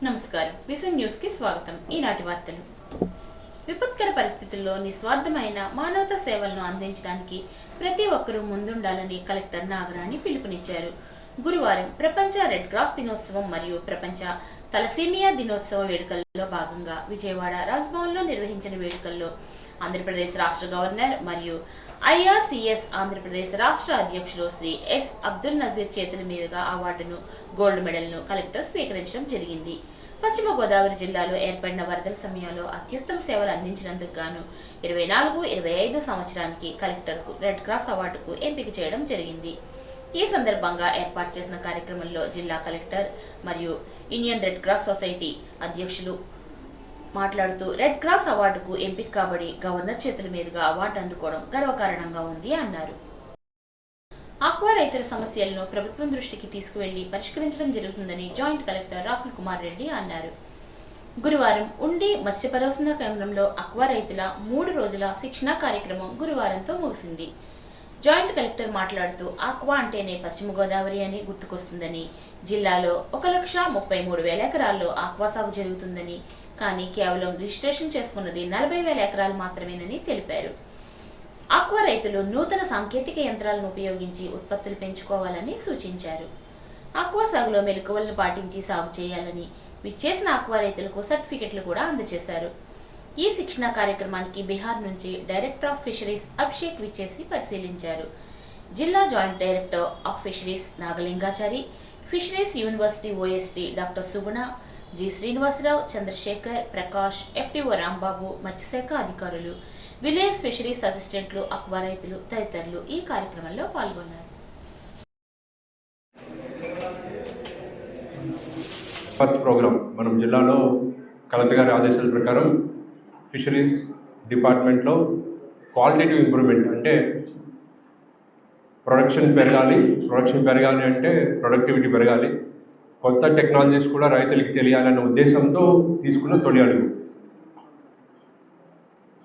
నమస్కారం. Vision news కి స్వాగతం. ఈనాటి వార్తలు. విపత్కర పరిస్థితుల్లో నిస్వార్థమైన మానవతా సేవలను అందించడానికి ప్రతి ఒక్కరూ ముందుండాలని కలెక్టర్ నాగరాణి పిలుపునిచ్చారు. గురువారం ప్రపంచ రెడ్ క్రాస్ దినోత్సవం మరియు ప్రపంచ తలసేమియా దినోత్సవ వేడుకల్లో భాగంగా విజయవాడ రాజ్భవన్లో నిర్వహించిన వేడుకల్లో ఆంధ్రప్రదేశ్ రాష్ట్ర గవర్నర్ మరియు IRCS ఆంధ్రప్రదేశ్ రాష్ట్ర అధ్యక్షులు శ్రీ ఎస్ అబ్దుల్ నజీర్ చేతుల మీదుగా అవార్డును, గోల్డ్ మెడల్ను కలెక్టర్ స్వీకరించడం జరిగింది. పశ్చిమ గోదావరి జిల్లాలో ఏర్పడిన వరదల సమయంలో అత్యుత్తమ సేవలు అందించినందుకు గాను 24-25 సంవత్సరానికి కలెక్టర్కు రెడ్ క్రాస్ అవార్డుకు ఎంపిక చేయడం జరిగింది. ఈ సందర్భంగా ఏర్పాటు చేసిన కార్యక్రమంలో జిల్లా కలెక్టర్ మరియు ఇండియన్ రెడ్ క్రాస్ సొసైటీ అధ్యక్షులు మాట్లాడుతూ రెడ్ క్రాస్ అవార్డుకు ఎంపిక కాబడి గవర్నర్ చేతుల మీదుగా అవార్డు అందుకోవడం గర్వకారణంగా ఉంది అన్నారు. ఆక్వా రైతుల సమస్యలను ప్రభుత్వం దృష్టికి తీసుకువెళ్లి పరిష్కరించడం జరుగుతుందని జాయింట్ కలెక్టర్ రాహుల్ కుమార్ రెడ్డి అన్నారు. గురువారం ఉండి మత్స్య పరిశోధన కేంద్రంలో ఆక్వా రైతుల 3 రోజుల శిక్షణా కార్యక్రమం గురువారంతో ముగిసింది. జాయింట్ కలెక్టర్ మాట్లాడుతూ ఆక్వా అంటేనే పశ్చిమ గోదావరి అని గుర్తుకొస్తుందని, జిల్లాలో 1,33,000 ఎకరాల్లో ఆక్వా సాగు జరుగుతుందని, కానీ కేవలం రిజిస్ట్రేషన్ చేసుకున్నది 40,000 ఎకరాలు మాత్రమేనని తెలిపారు. ఆక్వా రైతులు నూతన సాంకేతిక యంత్రాలను ఉపయోగించి ఉత్పత్తులు పెంచుకోవాలని సూచించారు. ఆక్వా సాగులో మెలకువలను పాటించి సాగు చేయాలని విచ్చేసిన ఆక్వా రైతులకు సర్టిఫికెట్లు కూడా అందజేశారు. ఈ శిక్షణ కార్యక్రమానికి బీహార్ నుంచి డైరెక్టర్ ఆఫ్ ఫిషరీస్ అభిషేక్ విచ్చేసి పరిశీలించారు. జిల్లా joint director of fisheries Nagalingachari, fisheries university OST doctor Suguna, G Srinivasarao, Chandrashekar, Prakash, FTO Rambabu, మత్స్యశాఖ అధికారులు, విలేజ్ ఫిషరీస్ అసిస్టెంట్లు, ఆక్వా రైతులు తదితరులు ఈ కార్యక్రమంలో పాల్గొన్నారు. ఫస్ట్ ప్రోగ్రామ్ మనం జిల్లాలో కలెక్టర్ గారి ఆదేశాల ప్రకారం ఫిషరీస్ డిపార్ట్మెంట్లో క్వాలిటేటివ్ ఇంప్రూవ్మెంట్ అంటే ప్రొడక్షన్ పెరగాలి అంటే ప్రొడక్టివిటీ పెరగాలి, కొత్త టెక్నాలజీస్ కూడా రైతులకి తెలియాలన్న ఉద్దేశంతో తీసుకున్న తొలి అడుగు.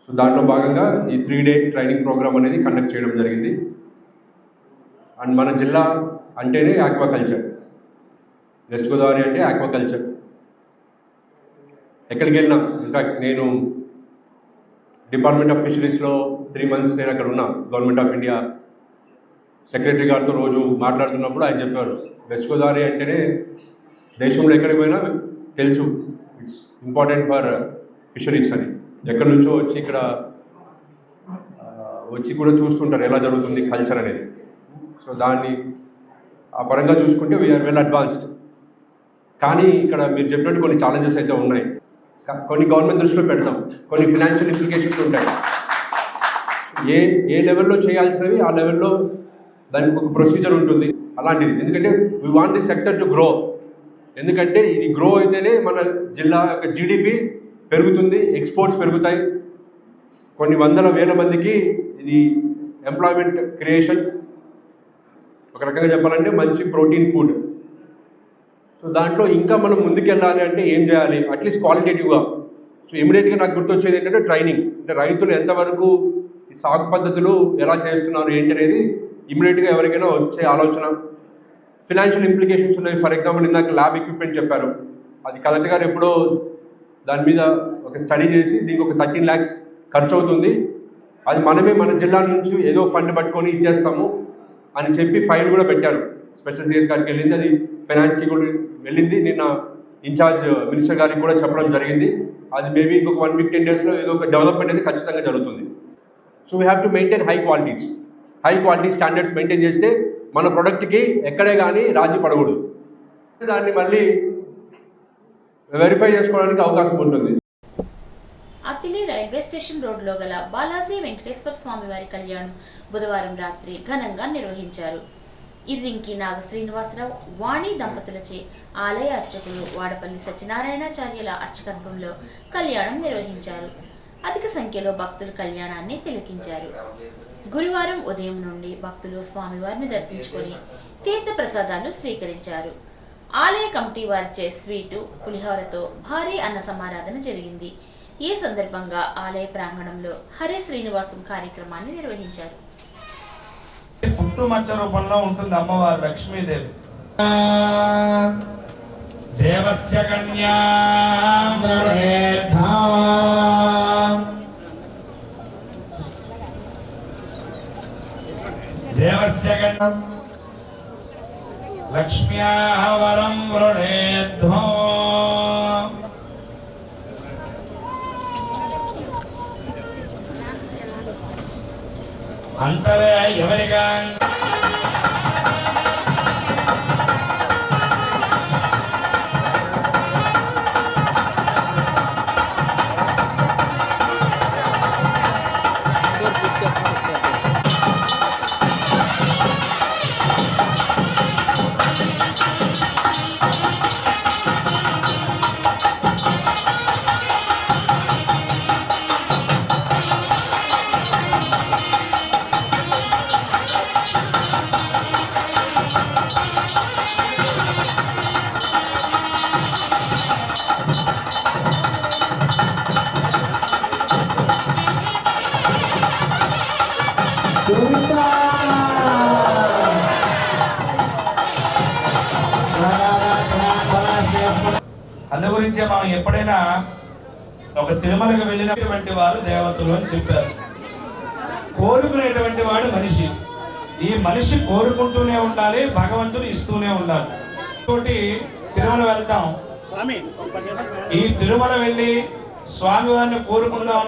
సో దాంట్లో భాగంగా ఈ 3-day ట్రైనింగ్ ప్రోగ్రామ్ అనేది కండక్ట్ చేయడం జరిగింది. అండ్ మన జిల్లా అంటేనే ఆక్వాకల్చర్, వెస్ట్ గోదావరి అంటే ఆక్వాకల్చర్. ఎక్కడికి వెళ్ళినా, ఇన్ఫాక్ట్ నేను డిపార్ట్మెంట్ ఆఫ్ ఫిషరీస్లో 3 months నేను అక్కడ ఉన్నా. గవర్నమెంట్ ఆఫ్ ఇండియా సెక్రటరీ గారితో రోజు మాట్లాడుతున్నప్పుడు ఆయన చెప్పారు, వెస్ట్ గోదావరి అంటేనే దేశంలో ఎక్కడికి పోయినా తెలుసు, ఇట్స్ ఇంపార్టెంట్ ఫర్ ఫిషరీస్ అని. ఎక్కడి నుంచో వచ్చి ఇక్కడ కూడా చూస్తుంటారు ఎలా జరుగుతుంది కల్చర్ అనేది. సో దాన్ని ఆ పరంగా చూసుకుంటే వీఆర్ వెల్ అడ్వాన్స్డ్. కానీ ఇక్కడ మీరు చెప్పినట్టు కొన్ని ఛాలెంజెస్ అయితే ఉన్నాయి. కొన్ని గవర్నమెంట్ దృష్టిలో పెడతాం, కొన్ని ఫినాన్షియల్ ఇంప్లికేషన్స్ ఉంటాయి. ఏ లెవెల్లో చేయాల్సినవి ఆ లెవెల్లో దానికి ఒక ప్రొసీజర్ ఉంటుంది అలాంటిది. ఎందుకంటే we want the sector to grow. ఎందుకంటే ఇది గ్రో అయితేనే మన జిల్లా యొక్క GDP పెరుగుతుంది, ఎక్స్పోర్ట్స్ పెరుగుతాయి, కొన్ని వందల వేల మందికి ఇది ఎంప్లాయ్మెంట్ క్రియేషన్. ఒక రకంగా చెప్పాలంటే మంచి ప్రోటీన్ ఫుడ్. సో దాంట్లో ఇంకా మనం ముందుకెళ్ళాలి అంటే ఏం చేయాలి, అట్లీస్ట్ క్వాలిటేటివ్గా. సో ఇమీడియట్గా నాకు గుర్తొచ్చేది ఏంటంటే ట్రైనింగ్. అంటే రైతులు ఎంతవరకు ఈ సాగు పద్ధతులు ఎలా చేస్తున్నారు ఏంటి అనేది ఇమీడియట్గా ఎవరికైనా వచ్చే ఆలోచన. ఫినాన్షియల్ ఇంప్లికేషన్స్ ఉన్నాయి. ఫర్ ఎగ్జాంపుల్ ఇందాక ల్యాబ్ ఎక్విప్మెంట్ చెప్పారు, అది కలెక్టర్ గారు ఎప్పుడో దాని మీద ఒక స్టడీ చేసి దీనికి ఒక 13 lakhs ఖర్చు అవుతుంది, అది మనమే మన జిల్లా నుంచి ఏదో ఫండ్ పట్టుకొని ఇచ్చేస్తాము అని చెప్పి ఫైల్ కూడా పెట్టారు. స్పెషల్ CS గారికి వెళ్ళింది, అది ఫైనాన్స్కి కూడా వెళ్ళింది. నిన్న ఇన్ఛార్జ్ మినిస్టర్ గారికి కూడా చెప్పడం జరిగింది. అది మేబీ ఇంకొక 1 week 10 daysలో ఏదో ఒక డెవలప్మెంట్ అయితే ఖచ్చితంగా జరుగుతుంది. So we have to maintain high quality standards maintain చేస్తే మన ప్రొడక్ట్కి ఎక్కడే కానీ రాజీ పడకూడదు. దాన్ని మళ్ళీ వెరిఫై చేసుకోవడానికి అవకాశం ఉంటుంది. అతిలి రైల్వే స్టేషన్ రోడ్లో గల బాలాజీ వెంకటేశ్వర స్వామి వారి కళ్యాణం బుధవారం రాత్రి ఘనంగా నిర్వహించారు. ఇర్రింకి నాగ శ్రీనివాసరావు, వాణి దంపతులచే ఆలయ అర్చకులు వాడపల్లి సత్యనారాయణాచార్యుల అర్చకత్వంలో కళ్యాణం నిర్వహించారు. అధిక సంఖ్యలో భక్తులు కళ్యాణాన్ని తిలకించారు. గురువారం ఉదయం నుండి భక్తులు స్వామివారిని దర్శించుకొని తీర్థ ప్రసాదాలు స్వీకరించారు. ఆలయ కమిటీ వారిచే స్వీటు, పులిహోరతో భారీ అన్న సమారాధన జరిగింది. ఈ సందర్భంగా ఆలయ ప్రాంగణంలో హరే శ్రీనివాసం కార్యక్రమాన్ని నిర్వహించారు. పుట్టుమచ్చ రూపంలో ఉంటుంది అమ్మవారు లక్ష్మీదేవి. देवस्य कन्यां वृणेद्धाम् देवस्य कन्यां लक्ष्म्याः वरं वृणेद्धाम् अंतरे यवनिकां అందు గురించే మనం ఎప్పుడైనా ఒక తిరుమలకు వెళ్ళినటువంటి వారు దేవతలు అని చెప్పారు. కోరుకునేటువంటి వాడు మనిషి. ఈ మనిషి కోరుకుంటూనే ఉండాలి, భగవంతుడు ఇస్తూనే ఉండాలి. తోటి తిరుమల వెళ్తాం. ఈ తిరుమల వెళ్ళి స్వామి వారిని కోరుకుందాం.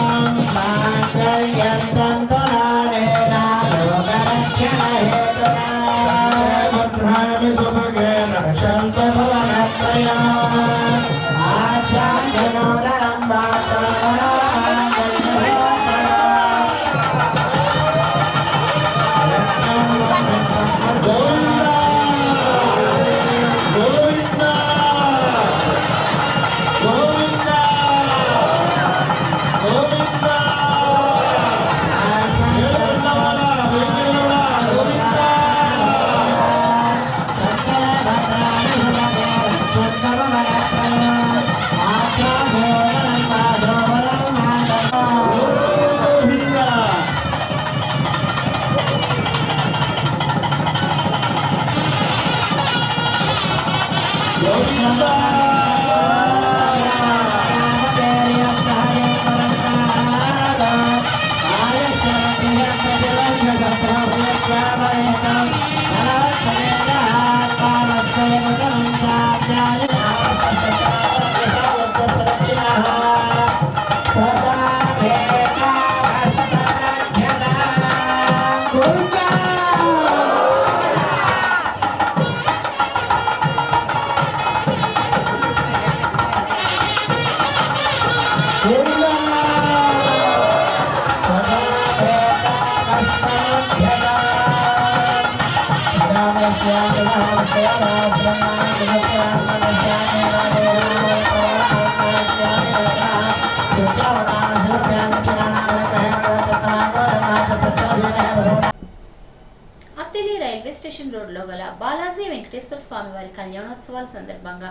అత్తిలి రైల్వే స్టేషన్ రోడ్లో గల బాలాజీ వెంకటేశ్వర స్వామివారి కళ్యాణోత్సవాల సందర్భంగా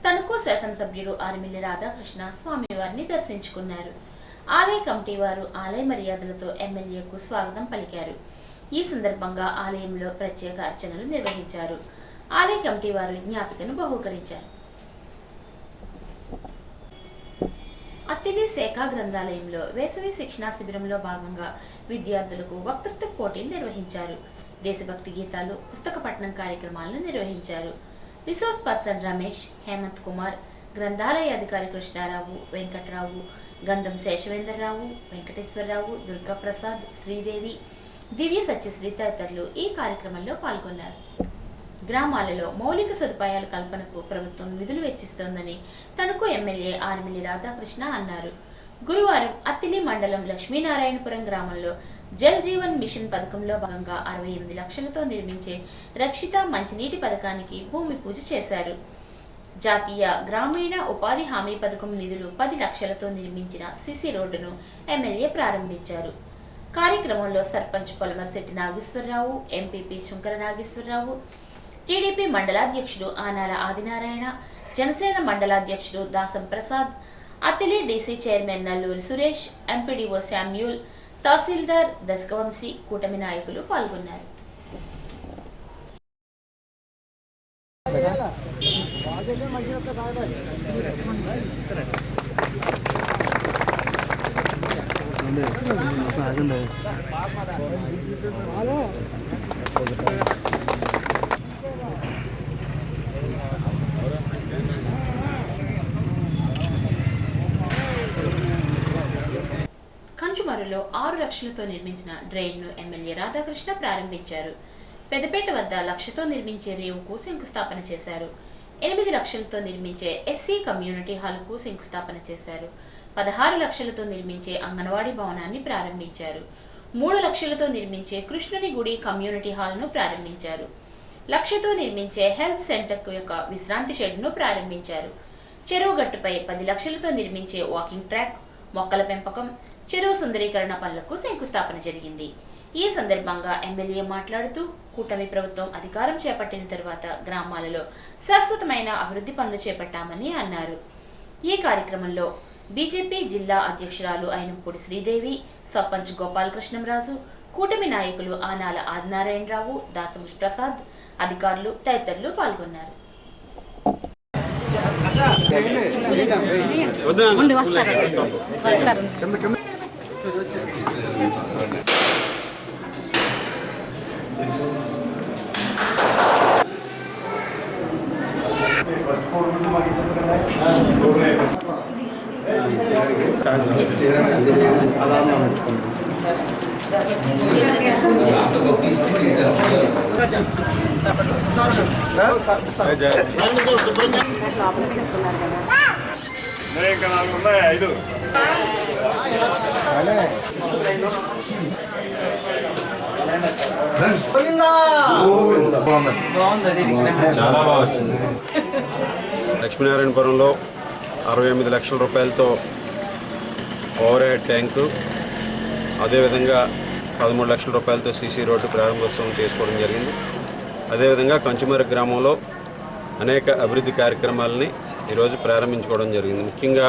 తణుకు శాసనసభ్యుడు ఆర్మిల్లి రాధాకృష్ణ స్వామివారిని దర్శించుకున్నారు. ఆలయ కమిటీ వారు ఆలయ మర్యాదలతో ఎమ్మెల్యేకు స్వాగతం పలికారు. ఈ సందర్భంగా ఆలయంలో ప్రత్యేక అర్చనలు నిర్వహించారు. ఆలయ కమిటీ వారు జ్ఞాపికను బహూకరించారు. అత్తిలి శాఖ గ్రంథాలయంలో వేసవి శిక్షణా శిబిరంలో భాగంగా విద్యార్థులకు వక్తృత్వ పోటీలు నిర్వహించారు. దేశభక్తి గీతాలు, పుస్తక పఠనం కార్యక్రమాలను నిర్వహించారు. రిసోర్స్ పర్సన్ రమేష్, హేమంత్ కుమార్, గ్రంథాలయ అధికారి కృష్ణారావు, వెంకట్రావు, గంధం శేషవేంద్రరావు, వెంకటేశ్వరరావు, దుర్గాప్రసాద్, శ్రీదేవి, దివ్య సత్యశ్రీ తదితరులు ఈ కార్యక్రమంలో పాల్గొన్నారు. గ్రామాలలో మౌలిక సదుపాయాల కల్పనకు ప్రభుత్వం నిధులు వెచ్చిస్తోందని తణుకు ఎమ్మెల్యే ఆర్మిల్లి రాధాకృష్ణ అన్నారు. గురువారం అత్తిలి మండలం లక్ష్మీనారాయణపురం గ్రామంలో జల్ జీవన్ మిషన్ పథకంలో భాగంగా 68 లక్షలతో నిర్మించే రక్షిత మంచినీటి పథకానికి భూమి పూజ చేశారు. జాతీయ గ్రామీణ ఉపాధి హామీ పథకం నిధులు 10 లక్షలతో నిర్మించిన సిసి రోడ్డును ఎమ్మెల్యే ప్రారంభించారు. కార్యక్రమంలో సర్పంచ్ పొలమర్శెట్టి నాగేశ్వరరావు, ఎంపీపీ శంకర నాగేశ్వరరావు, టీడీపీ మండలాధ్యక్షుడు ఆనాల ఆదినారాయణ, జనసేన మండలాధ్యక్షుడు Dasam Prasad, Attili DC chairman Nalluri Suresh, MPDO Samuel, తహసీల్దార్ దశకవంశీ, కూటమి నాయకులు పాల్గొన్నారు. కంచుమరులో 6 లక్షలతో నిర్మించిన డ్రైన్ను ఎమ్మెల్యే రాధాకృష్ణ ప్రారంభించారు. పెద్దపేట వద్ద 1 లక్షతో నిర్మించే రేవుకు శంకుస్థాపన చేశారు. 8 లక్షలతో నిర్మించే ఎస్సీ కమ్యూనిటీ హాల్కు శంకుస్థాపన చేశారు. 16 లక్షలతో నిర్మించే అంగన్వాడీ భవనాన్ని ప్రారంభించారు. 3 లక్షలతో నిర్మించే కృష్ణుని గుడి కమ్యూనిటీ హాల్ను ప్రారంభించారు. 1 లక్షతో నిర్మించే హెల్త్ సెంటర్ యొక్క విశ్రాంతి షెడ్ను ప్రారంభించారు. చెరువు గట్టుపై 10 లక్షలతో నిర్మించే వాకింగ్ ట్రాక్, మొక్కల పెంపకం, చెరువు సుందరీకరణ పనులకు శంకుస్థాపన జరిగింది. ఈ సందర్భంగా ఎమ్మెల్యే మాట్లాడుతూ కూటమి ప్రభుత్వం అధికారం చేపట్టిన తర్వాత గ్రామాలలో శాశ్వతమైన అభివృద్ధి పనులు చేపట్టామని అన్నారు. ఈ కార్యక్రమంలో బీజేపీ జిల్లా అధ్యక్షురాలు అయినంపూడి శ్రీదేవి, సర్పంచ్ గోపాలకృష్ణంరాజు, కూటమి నాయకులు ఆనాల ఆదినారాయణరావు, దాసము ప్రసాద్, అధికారులు తదితరులు పాల్గొన్నారు. చాలా బాగా వచ్చింది. లక్ష్మీనారాయణపురంలో 68 లక్షల రూపాయలతో ఓవర్ హెడ్ ట్యాంకు, అదేవిధంగా 13 లక్షల రూపాయలతో సీసీ రోడ్డు ప్రారంభోత్సవం చేసుకోవడం జరిగింది. అదేవిధంగా కంచుమర్రి గ్రామంలో అనేక అభివృద్ధి కార్యక్రమాలని ఈరోజు ప్రారంభించుకోవడం జరిగింది. ముఖ్యంగా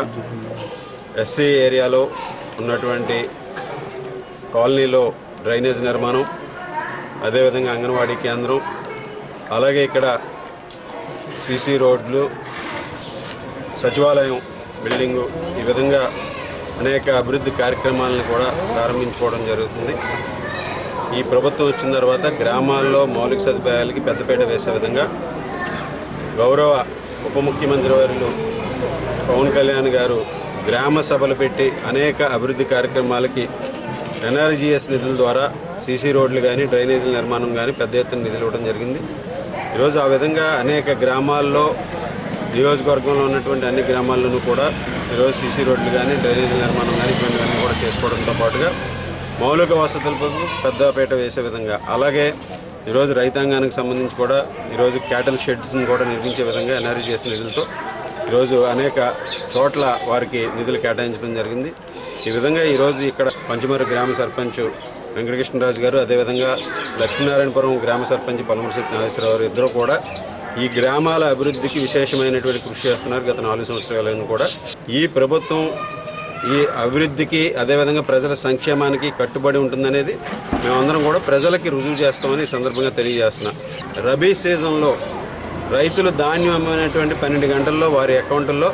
ఎస్సీ ఏరియాలో ఉన్నటువంటి కాలనీలో డ్రైనేజ్ నిర్మాణం, అదేవిధంగా అంగన్వాడీ కేంద్రం, అలాగే ఇక్కడ సీసీ రోడ్లు, సచివాలయం బిల్డింగు, ఈ విధంగా అనేక అభివృద్ధి కార్యక్రమాలను కూడా ప్రారంభించుకోవడం జరుగుతుంది. ఈ ప్రభుత్వం వచ్చిన తర్వాత గ్రామాల్లో మౌలిక సదుపాయాలకి పెద్దపీట వేసే విధంగా గౌరవ ఉప ముఖ్యమంత్రి వర్యులు పవన్ కళ్యాణ్ గారు గ్రామ సభలు పెట్టి అనేక అభివృద్ధి కార్యక్రమాలకి ఎన్ఆర్జీఎస్ నిధుల ద్వారా సీసీ రోడ్లు కానీ డ్రైనేజీల నిర్మాణం కానీ పెద్ద ఎత్తున నిధులు ఇవ్వడం జరిగింది. ఈరోజు ఆ విధంగా అనేక గ్రామాల్లో, నియోజకవర్గంలో ఉన్నటువంటి అన్ని గ్రామాల్లోనూ కూడా ఈరోజు సీసీ రోడ్లు కానీ డ్రైనేజీల నిర్మాణం కానీ ఇటువంటివన్నీ కూడా చేసుకోవడంతో పాటుగా మౌలిక వసతులకు పెద్దపీట వేసే విధంగా, అలాగే ఈరోజు రైతాంగానికి సంబంధించి కూడా ఈరోజు క్యాటల్ షెడ్స్ని కూడా నిర్మించే విధంగా ఎన్ఆర్జీఎస్ నిధులతో ఈరోజు అనేక చోట్ల వారికి నిధులు కేటాయించడం జరిగింది. ఈ విధంగా ఈరోజు ఇక్కడ పంచమర్రి గ్రామ సర్పంచ్ వెంకటకృష్ణరాజు గారు, అదేవిధంగా లక్ష్మీనారాయణపురం గ్రామ సర్పంచ్ పలమరశెట్టి నాగేశ్వరరావు గారు ఇద్దరు కూడా ఈ గ్రామాల అభివృద్ధికి విశేషమైనటువంటి కృషి చేస్తున్నారు. గత 4 సంవత్సరాలను కూడా ఈ ప్రభుత్వం ఈ అభివృద్ధికి, అదేవిధంగా ప్రజల సంక్షేమానికి కట్టుబడి ఉంటుందనేది మేమందరం కూడా ప్రజలకి రుజువు చేస్తామని ఈ సందర్భంగా తెలియజేస్తున్నాం. రబీ సీజన్లో రైతులు ధాన్యం అమ్మినటువంటి 12 గంటల్లో వారి అకౌంట్లో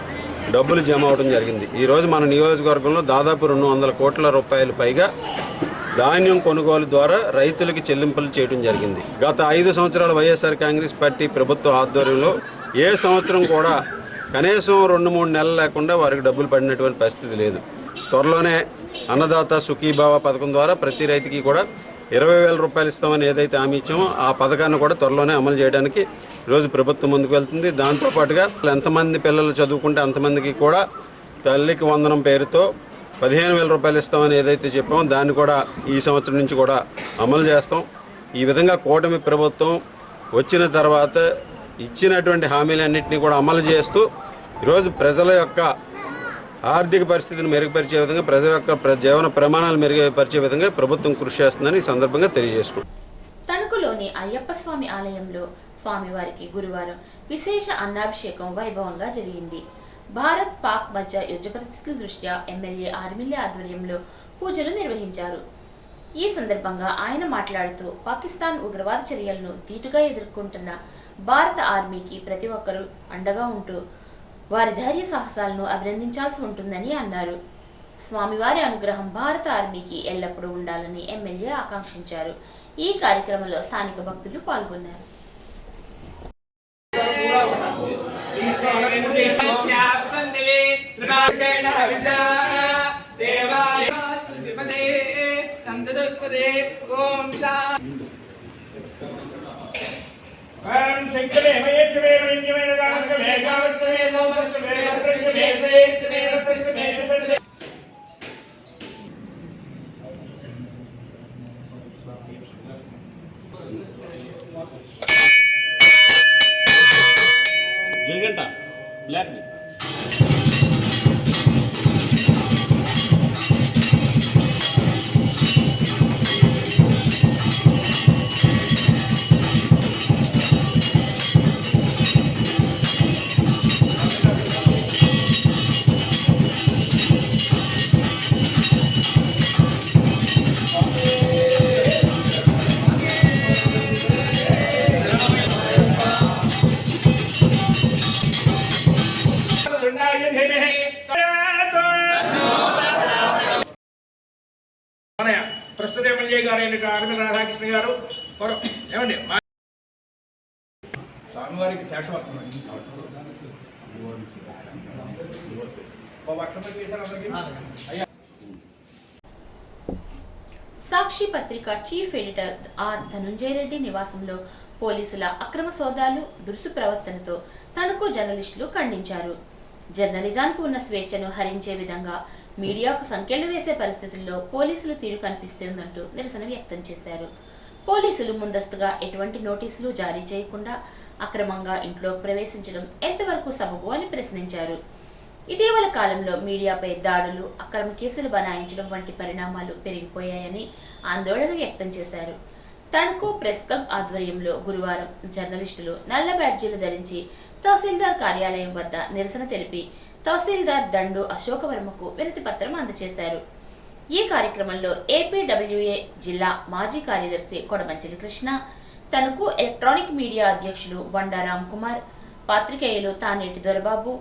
డబ్బులు జమ అవడం జరిగింది. ఈరోజు మన నియోజకవర్గంలో దాదాపు 200 కోట్ల రూపాయలు పైగా ధాన్యం కొనుగోలు ద్వారా రైతులకి చెల్లింపులు చేయడం జరిగింది. గత 5 సంవత్సరాల వైఎస్ఆర్ కాంగ్రెస్ పార్టీ ప్రభుత్వ ఆధ్వర్యంలో ఏ సంవత్సరం కూడా కనీసం 2-3 నెలలు లేకుండా వారికి డబ్బులు పడినటువంటి పరిస్థితి లేదు. త్వరలోనే అన్నదాత సుఖీభావ పథకం ద్వారా ప్రతి రైతుకి కూడా 20,000 రూపాయలు ఇస్తామని ఏదైతే హామీ ఇచ్చామో ఆ పథకాన్ని కూడా త్వరలోనే అమలు చేయడానికి ఈరోజు ప్రభుత్వం ముందుకు వెళ్తుంది. దాంతోపాటుగా ఎంతమంది పిల్లలు చదువుకుంటే అంతమందికి కూడా తల్లికి వందనం పేరుతో 15,000 రూపాయలు ఇస్తామని ఏదైతే చెప్పామో దాన్ని కూడా ఈ సంవత్సరం నుంచి కూడా అమలు చేస్తాం. ఈ విధంగా కూటమి ప్రభుత్వం వచ్చిన తర్వాత ఇచ్చినటువంటి హామీలన్నింటినీ కూడా అమలు చేస్తూ ఈరోజు ప్రజల యొక్క ఆర్థిక పరిస్థితిని మెరుగుపరిచే విధంగా, ప్రజల యొక్క జీవన ప్రమాణాలు మెరుగుపరిచే విధంగా ప్రభుత్వం కృషి చేస్తుందని ఈ సందర్భంగా తెలియజేసుకుంటాం. తణుకులోని అయ్యప్ప స్వామి ఆలయంలో స్వామివారికి గురువారం విశేష అన్నాభిషేకం వైభవంగా జరిగింది. భారత్ పాక్ మధ్య యుద్ధ పరిస్థితుల దృష్ట్యా ఎమ్మెల్యే ఆర్మిల్లి ఆధ్వర్యంలో పూజలు నిర్వహించారు. ఈ సందర్భంగా ఆయన మాట్లాడుతూ పాకిస్తాన్ ఉగ్రవాద చర్యలను ధీటుగా ఎదుర్కొంటున్న భారత ఆర్మీకి ప్రతి ఒక్కరూ అండగా ఉంటూ వారి ధైర్య సాహసాలను అభినందించాల్సి ఉంటుందని అన్నారు. స్వామివారి అనుగ్రహం భారత ఆర్మీకి ఎల్లప్పుడూ ఉండాలని ఎమ్మెల్యే ఆకాంక్షించారు. ఈ కార్యక్రమంలో స్థానిక భక్తులు పాల్గొన్నారు. జగంట బ్లాక్ ప్రస్తుత ఎమ్మెల్యే గారు ఆర్మీ రాధాకృష్ణ గారు ఏమండి స్వామివారికి శేషం వస్తుంది. సాక్షి పత్రిక chief editor R Dhanunjaya Reddy నివాసంలో పోలీసుల అక్రమ సోదాలు, దురుసు ప్రవర్తనతో తణుకు జర్నలిస్టులు ఖండించారు. జర్నలిజానికి ఉన్న స్వేచ్ఛను హరించే విధంగా మీడియాకు సంకెళ్లు వేసే పరిస్థితుల్లో పోలీసుల తీరు కనిపిస్తుందంటూ నిరసన వ్యక్తం చేశారు. పోలీసులు ముందస్తుగా ఎటువంటి నోటీసులు జారీ చేయకుండా అక్రమంగా ఇంట్లోకి ప్రవేశించడం ఎంతవరకు సబబు అని ప్రశ్నించారు. ఇటీవల కాలంలో మీడియాపై దాడులు, అక్రమ కేసులు బనాయించడం వంటి పరిణామాలు పెరిగిపోయాయని ఆందోళన వ్యక్తం చేశారు. తణుకు ప్రెస్ క్లబ్ ఆధ్వర్యంలో గురువారం జర్నలిస్టులు నల్ల బ్యాడ్జీలు ధరించి తహసీల్దార్ కార్యాలయం వద్ద నిరసన తెలిపి తహసీల్దార్ దండు అశోకవర్మకు వినతి పత్రం అందజేశారు. ఈ కార్యక్రమంలో ఏపీడబ్ల్యూఏ జిల్లా మాజీ కార్యదర్శి కొడమంచిలి కృష్ణ, తణుకు ఎలక్ట్రానిక్ మీడియా అధ్యక్షులు బండా రామ్ కుమార్, పాత్రికేయులు తానేటి దొరబాబు,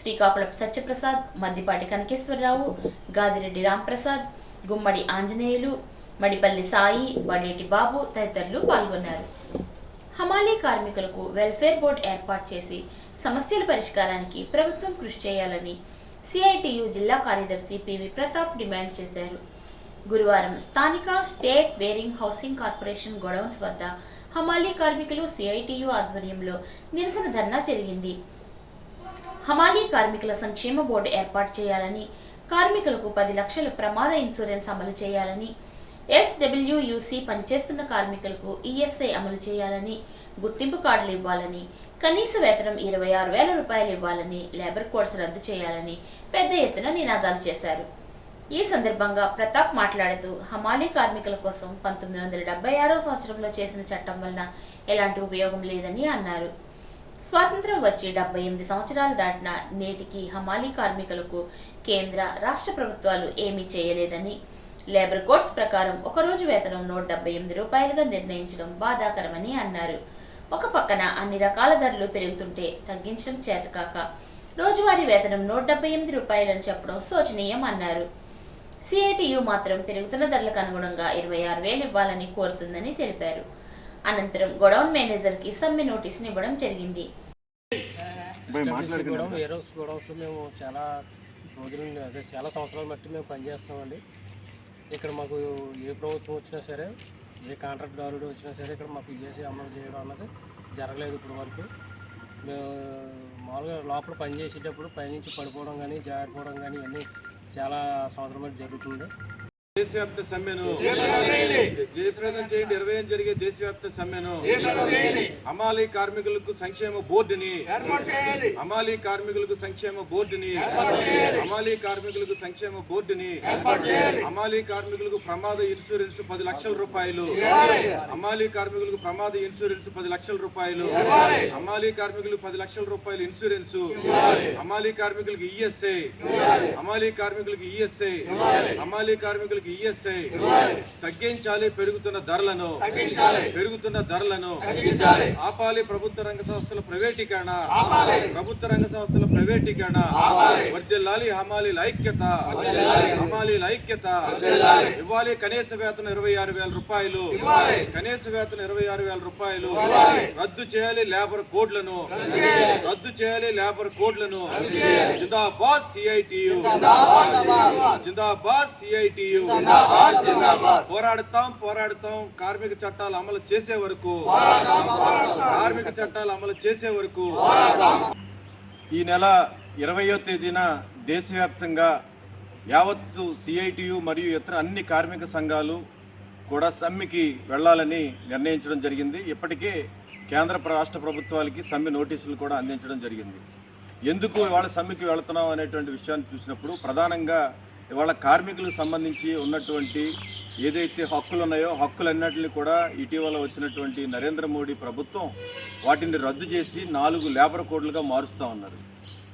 శ్రీకాకుళపు సత్యప్రసాద్, మద్దిపాటి కనకేశ్వరరావు, గాదిరెడ్డి రాంప్రసాద్, గుమ్మడి ఆంజనేయులు, మడిపల్లి సాయి, బడేటి బాబు తదితరులు పాల్గొన్నారు. హమాలీ కార్మికులకు వెల్ఫేర్ బోర్డు ఏర్పాటు చేసి సమస్యల పరిష్కారానికి ప్రభుత్వం కృషి చేయాలని సిఐటియు జిల్లా కార్యదర్శి పివి ప్రతాప్ డిమాండ్ చేశారు. గురువారం స్థానిక state wearing housing corporation godowns వద్ద హమాలీ కార్మికులు సిఐటియు ఆధ్వర్యంలో నిరసన ధర్నా జరిగింది. హమాలీ కార్మికుల సంక్షేమ బోర్డు ఏర్పాటు చేయాలని, కార్మికులకు 10 లక్షల ప్రమాద ఇన్సూరెన్స్ అమలు చేయాలని, SWUC పనిచేస్తున్న కార్మికులకు ESI అమలు చేయాలని, గుర్తింపు కార్డులు ఇవ్వాలని, కనీస వేతనం 26,000 రూపాయలు ఇవ్వాలని, లేబర్ కోడ్స్ రద్దు చేయాలని పెద్ద ఎత్తున నినాదాలు చేశారు. ఈ సందర్భంగా ప్రతాప్ మాట్లాడుతూ హమాలీ కార్మికుల కోసం 1976 సంవత్సరంలో చేసిన చట్టం వలన ఎలాంటి ఉపయోగం లేదని అన్నారు. స్వాతంత్రం వచ్చి 78 సంవత్సరాలు దాటినా నేటికి హమాలీ కార్మికులకు కేంద్ర, రాష్ట్ర ప్రభుత్వాలు ఏమీ చేయలేదని, లేబర్ కోడ్స్ ప్రకారం ఒకరోజు వేతనం 178 రూపాయలుగా నిర్ణయించడం బాధాకరమని అన్నారు. ఒక పక్కన అన్ని రకాల ధరలు పెరుగుతుంటే తగ్గించడం చేతకాక రోజువారీ వేతనం 178 రూపాయలని చెప్పడం శోచనీయం అన్నారు. సిఐటియు మాత్రం పెరుగుతున్న ధరలకు అనుగుణంగా 26,000 ఇవ్వాలని కోరుతుందని తెలిపారు. అనంతరం గోడౌన్ మేనేజర్ కి సమ్మె నోటీసులు ఇవ్వడం జరిగింది. మేము చాలా రోజులు చాలా సంవత్సరాల మట్టి మేము పనిచేస్తున్నామండి. ఇక్కడ మాకు ఏ ప్రభుత్వం వచ్చినా సరే, ఏ కాంట్రాక్ట్దారుడు వచ్చినా సరే ఇక్కడ మాకు ESI అమలు చేయడం అన్నది జరగలేదు ఇప్పటి వరకు. మేము మామూలుగా లోపల పనిచేసేటప్పుడు పైనుంచి పడిపోవడం కానీ, జారిపోవడం కానీ ఇవన్నీ చాలా సంవత్సరం బట్టి జరుగుతుంది. దేశవ్యాప్త సమ్మెను జయప్రదం చేయండి. 28 జరిగే దేశవ్యాప్త సమ్మెను హమాలీ కార్మికులకు సంక్షేమ బోర్డుని హమాలీ కార్మికులకు సంక్షేమ బోర్డుని హమాలీ కార్మికులకు సంక్షేమ బోర్డుని హమాలీ కార్మికులకు ప్రమాద ఇన్సూరెన్స్ 10 లక్షల రూపాయలు హమాలీ కార్మికులకు ప్రమాద ఇన్సూరెన్స్ 10 లక్షల రూపాయలు హమాలీ కార్మికులకు 10 లక్షల రూపాయలు ఇన్సూరెన్స్ హమాలీ కార్మికులకు ESI హమాలీ కార్మికులకు ESI హమాలీ కార్మికులకు కార్మికులకు ఈఎస్ఐ తగ్గించాలి, పెరుగుతున్న ధరలను ఆపాలి, ప్రభుత్వ రంగ సంస్థల ప్రైవేటీకరణ వర్ధిల్లాలి, హమాలీల ఐక్యత ఇవ్వాలి, కనీస వేతనం 26,000 రూపాయలు, రద్దు చేయాలి లేబర్ కోడ్లను, జిందాబాద్ సిఐటియు, పోరాడతాం కార్మిక చట్టాలు అమలు చేసే వరకు ఈ నెల 20వ తేదీన దేశవ్యాప్తంగా యావత్తు సిఐటియు మరియు ఇతర అన్ని కార్మిక సంఘాలు కూడా సమ్మెకి వెళ్లాలని నిర్ణయించడం జరిగింది. ఇప్పటికే కేంద్ర రాష్ట్ర ప్రభుత్వాలకి సమ్మె నోటీసులు కూడా అందించడం జరిగింది. ఎందుకు ఇవాళ సమ్మెకి వెళుతున్నాం అనేటువంటి విషయాన్ని చూసినప్పుడు ప్రధానంగా ఇవాళ కార్మికులకు సంబంధించి ఉన్నటువంటి ఏదైతే హక్కులు ఉన్నాయో హక్కులన్నింటినీ కూడా ఇటీవల వచ్చినటువంటి నరేంద్ర మోడీ ప్రభుత్వం వాటిని రద్దు చేసి 4 లేబర్ కోడ్లుగా మారుస్తూ ఉన్నారు.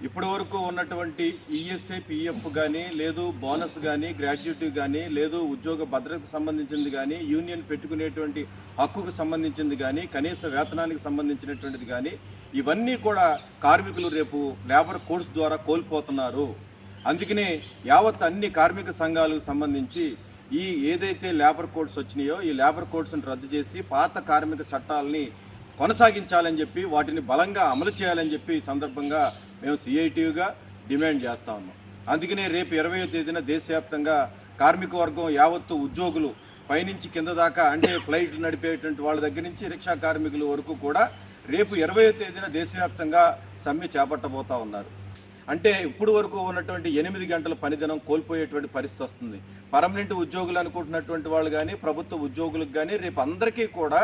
ఇప్పటి వరకు ఉన్నటువంటి ఈఎస్ఐ పిఎఫ్ కానీ, లేదు బోనస్ కానీ, గ్రాడ్యుయేటివ్ కానీ, లేదు ఉద్యోగ భద్రతకు సంబంధించింది కానీ, యూనియన్ పెట్టుకునేటువంటి హక్కుకు సంబంధించింది కానీ, కనీస వేతనానికి సంబంధించినటువంటిది కానీ, ఇవన్నీ కూడా కార్మికులు రేపు లేబర్ కోడ్స్ ద్వారా కోల్పోతున్నారు. అందుకనే యావత్ అన్ని కార్మిక సంఘాలకు సంబంధించి ఈ ఏదైతే లేబర్ కోడ్స్ వచ్చినాయో ఈ లేబర్ కోడ్స్ని రద్దు చేసి పాత కార్మిక చట్టాలని కొనసాగించాలని చెప్పి వాటిని బలంగా అమలు చేయాలని చెప్పి ఈ సందర్భంగా మేము సిఐటియుగా డిమాండ్ చేస్తా ఉన్నాం. అందుకనే రేపు 20వ తేదీన దేశవ్యాప్తంగా కార్మిక వర్గం యావత్తు ఉద్యోగులు పైనుంచి కింద దాకా అంటే ఫ్లైట్ నడిపేటువంటి వాళ్ళ దగ్గర నుంచి రిక్షా కార్మికుల వరకు కూడా రేపు 20వ తేదీన దేశవ్యాప్తంగా సమ్మె చేపట్టబోతా ఉన్నారు. అంటే ఇప్పుడు వరకు ఉన్నటువంటి 8 గంటల పనిదినం కోల్పోయేటువంటి పరిస్థితి వస్తుంది. పర్మనెంట్ ఉద్యోగులు అనుకుంటున్నటువంటి వాళ్ళు కానీ, ప్రభుత్వ ఉద్యోగులకు కానీ రేపు అందరికీ కూడా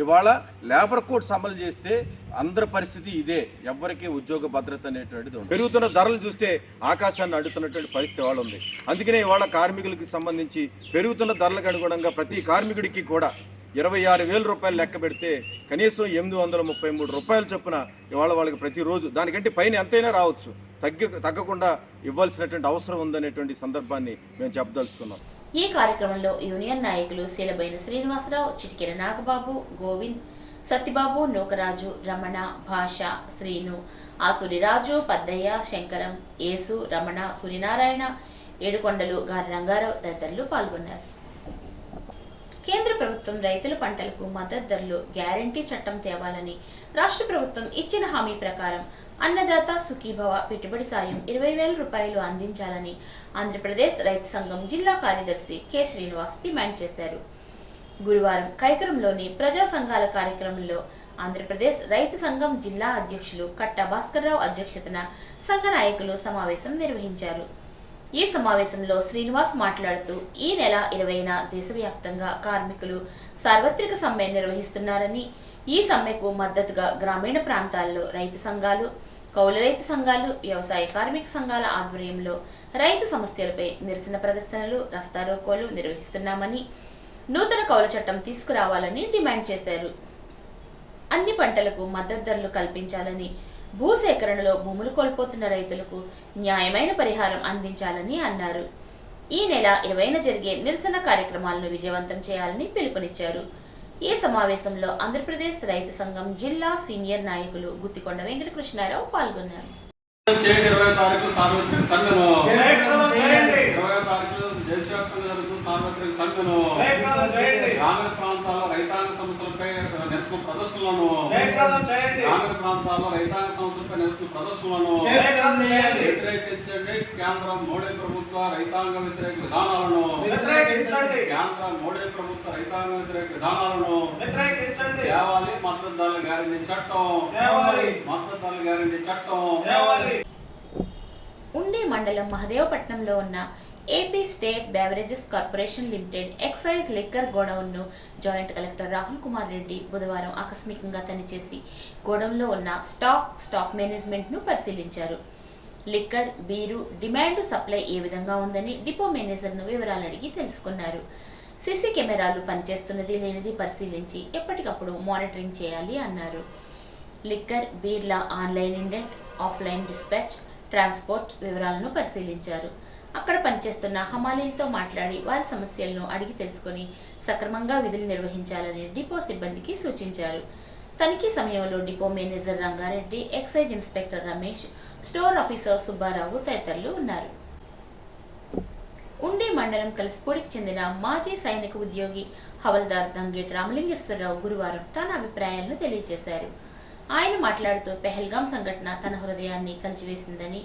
ఇవాళ లేబర్ కోడ్స్ అమలు చేస్తే అందరి పరిస్థితి ఇదే, ఎవ్వరికీ ఉద్యోగ భద్రత అనేటువంటిది ఉంది. పెరుగుతున్న ధరలు చూస్తే ఆకాశాన్ని అడుగుతున్నటువంటి పరిస్థితి ఇవాళ ఉంది. అందుకనే ఇవాళ కార్మికులకి సంబంధించి పెరుగుతున్న ధరలకు అనుగుణంగా ప్రతి కార్మికుడికి కూడా 26,000 రూపాయలు లెక్క పెడితే కనీసం 833 రూపాయలు చొప్పున ఇవాళ వాళ్ళకి ప్రతిరోజు దానికంటే పైన ఎంతైనా రావచ్చు, తగ్గకుండా ఇవ్వాల్సినటువంటి అవసరం ఉందనేటువంటి సందర్భాన్ని మేము చెప్పదలుచుకున్నాం. ఈ కార్యక్రమంలో యూనియన్ నాయకులు శీలబైన శ్రీనివాసరావు, చిటికెర నాగబాబు, గోవింద్, సత్యబాబు, నూకరాజు, రమణ, భాష, శ్రీను, ఆసూరిరాజు, పద్దయ్య, శంకరం, యేసు, రమణ, సూర్యనారాయణ, ఏడుకొండలు, గారి రంగారావు తదితరులు పాల్గొన్నారు. కేంద్ర ప్రభుత్వం రైతుల పంటలకు మద్దతు ధరలు గ్యారంటీ చట్టం తేవాలని, రాష్ట్ర ప్రభుత్వం ఇచ్చిన హామీ ప్రకారం అన్నదాత సుఖీభవ పెట్టుబడి సాయం 20,000 రూపాయలు అందించాలని ఆంధ్రప్రదేశ్ రైతు సంఘం జిల్లా కార్యదర్శి కె శ్రీనివాస్ డిమాండ్ చేశారు. గురువారం కైకరంలోని ప్రజా సంఘాల కార్యక్రమంలో ఆంధ్రప్రదేశ్ రైతు సంఘం జిల్లా అధ్యక్షులు కట్ట భాస్కర్రావు అధ్యక్షతన సంఘ నాయకులు సమావేశం నిర్వహించారు. ఈ సమావేశంలో శ్రీనివాస్ మాట్లాడుతూ ఈ నెల 20న దేశవ్యాప్తంగా కార్మికులు సార్వత్రిక సమ్మె నిర్వహిస్తున్నారని, ఈ సమ్మెకు మద్దతుగా గ్రామీణ ప్రాంతాల్లో రైతు సంఘాలు, కౌలు రైతు సంఘాలు, వ్యవసాయ కార్మిక సంఘాల ఆధ్వర్యంలో రైతు సమస్యలపై నిరసన ప్రదర్శనలు, రస్తారోకోలు నిర్వహిస్తున్నామని, నూతన కౌలు చట్టం తీసుకురావాలని డిమాండ్ చేశారు. అన్ని పంటలకు మద్దతు ధరలు కల్పించాలని, భూసేకరణలో భూములు కోల్పోతున్న రైతులకు న్యాయమైన పరిహారం అందించాలని అన్నారు. ఈ నెల 20న జరిగే నిరసన కార్యక్రమాలను విజయవంతం చేయాలని పిలుపునిచ్చారు. ఈ సమావేశంలో ఆంధ్రప్రదేశ్ రైతు సంఘం జిల్లా సీనియర్ నాయకులు గుత్తికొండ వెంకటకృష్ణారావు పాల్గొన్నారు. 20వ తారీఖు సార్వత్రిక సమ్మెను, 20వ తారీఖు దేశవ్యాప్తంగా జరుగుతున్న సార్వత్రిక సమ్మెను, గ్రామీణ ప్రాంతాల్లో రైతాంగ సమస్యలపై నిరసన ప్రదర్శనలను, గ్రామీణ ప్రాంతాల్లో రైతాంగ సమస్యలపై నిరసన ప్రదర్శనలను వ్యతిరేకించండి. కేంద్ర మోడీ ప్రభుత్వ రైతాంగ వ్యతిరేక విధానాలను, కేంద్ర మోడీ ప్రభుత్వ రైతాంగ వ్యతిరేక విధానాలను తేవాలి. మద్దతు ధరల గ్యారెంటీ చట్టం, మద్దతు ధరల గ్యారెంటీ చట్టం. ఉండి మండలం మహదేవపట్నంలో ఉన్న AP state beverages corporation limited excise liquor గోడౌన్ను జాయింట్ కలెక్టర్ రాహుల్ కుమార్ రెడ్డి బుధవారం ఆకస్మికంగా తనిచేసి గోడౌన్లో ఉన్న స్టాక్ మేనేజ్మెంట్ను పరిశీలించారు. లిక్కర్, బీరు డిమాండ్, సప్లై ఏ విధంగా ఉందని డిపో మేనేజర్ను వివరాలు అడిగి తెలుసుకున్నారు. సీసీ కెమెరాలు పనిచేస్తున్నది లేనిది పరిశీలించి ఎప్పటికప్పుడు మానిటరింగ్ చేయాలి అన్నారు. Liquor, Beerla online indent, offline dispatch, transport వివరాలను పరిశీలించారు. అక్కడ పనిచేస్తున్న హమాలీలతో మాట్లాడి వారి సమస్యలను అడిగి తెలుసుకుని సక్రమంగా విధులు నిర్వహించాలని డిపో సిబ్బందికి సూచించారు. తనిఖీ సమయంలో depot manager Rangareddy, excise inspector Ramesh, store officer Subbarao తదితరులు ఉన్నారు. ఉండి మండలం కలిసిపూడికి చెందిన మాజీ సైనిక ఉద్యోగి హవల్దార్ దంగేటి రామలింగేశ్వరరావు గురువారం తన అభిప్రాయాలను తెలియజేశారు. ఆయన మాట్లాడుతూ పెహల్గాం సంఘటన తన హృదయాన్ని కలిచివేసిందని,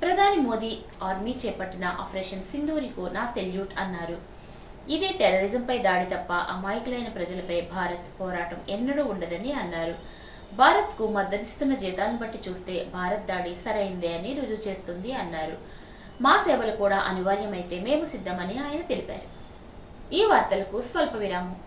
ప్రధాని మోదీ ఆర్మీ చేపట్టిన ఆపరేషన్ సింధూరికు నా సెల్యూట్ అన్నారు. ఇది టెర్రరిజంపై దాడి తప్ప అమాయకులైన ప్రజలపై భారత్ పోరాటం ఎన్నడూ ఉండదని అన్నారు. భారత్కు మద్దతిస్తున్న జీతాలను బట్టి చూస్తే భారత్ దాడి సరైందే అని రుజువు చేస్తుంది అన్నారు. మా సేవలు కూడా అనివార్యమైతే మేము సిద్ధమని ఆయన తెలిపారు. ఈ వార్తలకు స్వల్ప విరామం.